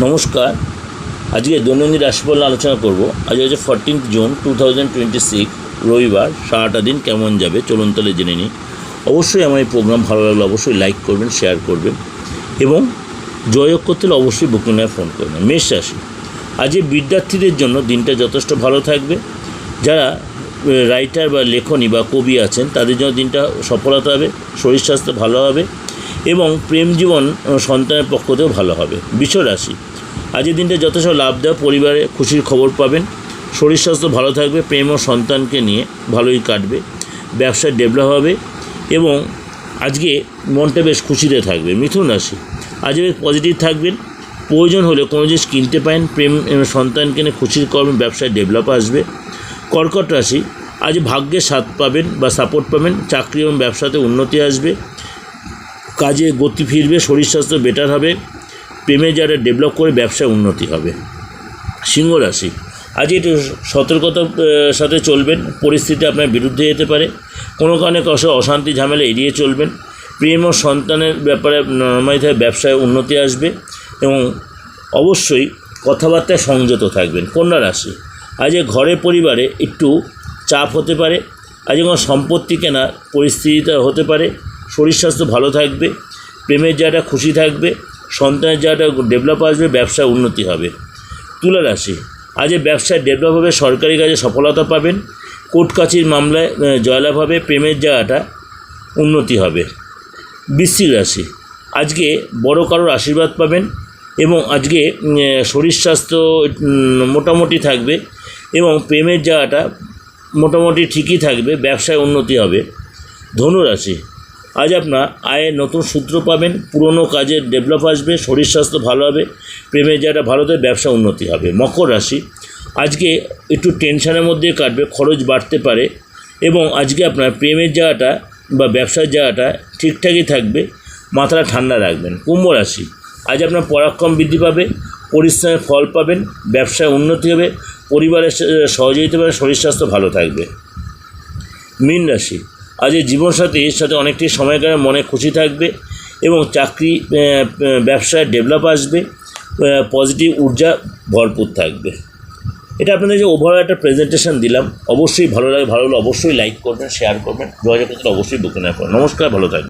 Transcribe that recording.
নমস্কার। আজকে দৈনন্দিন রাশিফল আলোচনা করব। আজ হচ্ছে 14 জুন 2026 রবিবার। সারাটা দিন কেমন যাবে চলুন তাহলে জেনে নিই। অবশ্যই আমার এই প্রোগ্রাম ভালো লাগলে অবশ্যই লাইক করবেন, শেয়ার করবেন এবং জয়ক করতে হলে অবশ্যই বুকিং নয় ফোন করবেন। মেষ রাশি, আজ বিদ্যার্থীদের জন্য দিনটা যথেষ্ট ভালো থাকবে। যারা রাইটার বা লেখনী বা কবি আছেন তাদের জন্য দিনটা সফলতা হবে, শরীর স্বাস্থ্য ভালো হবে এবং প্রেম জীবন সন্তানের পক্ষ থেকেও ভালো হবে। বৃষ রাশি, আজকের দিনটা যথেষ্ট লাভদায়ক, পরিবারে খুশির খবর পাবেন, শরীর স্বাস্থ্য ভালো থাকবে, প্রেম ও সন্তানকে নিয়ে ভালোই কাটবে, ব্যবসা ডেভেলপ হবে এবং আজকে মনটা বেশ খুশিতে থাকবে। মিথুন রাশি, আজকে বেশ পজিটিভ থাকবেন, প্রয়োজন হলে কোনো জিনিস কিনতে পারেন, প্রেম সন্তানকে নিয়ে খুশির করবেন, ব্যবসায় ডেভেলপ আসবে। কর্কট রাশি, আজ ভাগ্যের সাথ পাবেন বা সাপোর্ট পাবেন, চাকরি এবং ব্যবসাতে উন্নতি আসবে, কাজে গতি ফিরবে, শরীর স্বাস্থ্য বেটার হবে, প্রেমে যারা ডেভেলপ করে ব্যবসায় উন্নতি হবে। সিংহ রাশি, আজ একটু সতর্কতার সাথে চলবেন, পরিস্থিতি আপনার বিরুদ্ধে যেতে পারে, কোনো কারণে অশান্তি ঝামেলা এড়িয়ে চলবেন, প্রেম ও সন্তানের ব্যাপারে নরমালি থাকে, ব্যবসায় উন্নতি আসবে এবং অবশ্যই কথাবার্তায় সংযত থাকবেন। কন্যা রাশি, আজ ঘরে পরিবারে একটু চাপ হতে পারে, আজ কোনো সম্পত্তি কেনার পরিস্থিতিটা হতে পারে, শরীর স্বাস্থ্য ভালো থাকবে, প্রেমের জায়গাটা খুশি থাকবে, সন্তানের জায়গাটা ডেভেলপ আসবে, ব্যবসায় উন্নতি হবে। তুলা রাশি, আজ ব্যবসায় ডেভেলপ হবে, সরকারি কাজে সফলতা পাবেন, কোর্ট কাছারির মামলায় জয়লাভ হবে, প্রেমের জায়গাটা উন্নতি হবে। বৃশ্চিক রাশি, আজকে বড় কারোর আশীর্বাদ পাবেন এবং আজকে শরীর স্বাস্থ্য মোটামুটি থাকবে এবং প্রেমের জায়গাটা মোটামুটি ঠিকই থাকবে, ব্যবসায় উন্নতি হবে। ধনু রাশি, আজ আপনার আয়ের নতুন সূত্র পাবেন, পুরনো কাজের ডেভেলপ আসবে, শরীর স্বাস্থ্য ভালো হবে, প্রেমের জায়গাটা ভালো হবে, ব্যবসা উন্নতি হবে। মকর রাশি, আজকে একটু টেনশনের মধ্যে কাটবে, খরচ বাড়তে পারে এবং আজকে আপনার প্রেমের জায়গাটা বা ব্যবসার জায়গাটা ঠিকঠাকই থাকবে, মাথাটা ঠান্ডা রাখবেন। কুম্ভ রাশি, আজ আপনার পরাক্রম বৃদ্ধি পাবে, পরিশ্রমের ফল পাবেন, ব্যবসায় উন্নতি হবে, পরিবারের সহযোগিতা পাবে, শরীর স্বাস্থ্য ভালো থাকবে। মীন রাশি, আজ জীবনসাথীর সাথে অনেকটি সময় কাটে, মনে খুশি থাকবে এবং চাকরি ব্যবসায় ডেভেলপ আসবে, পজিটিভ ঊর্জা ভরপুর থাকবে। এটা আপনাদের যে ওভারঅল একটা প্রেজেন্টেশন দিলাম, অবশ্যই ভালো লাগে, ভালো হলে অবশ্যই লাইক করবেন, শেয়ার করবেন, যোগাযোগ করতে অবশ্যই বুকিং করবেন। নমস্কার, ভালো থাকবেন।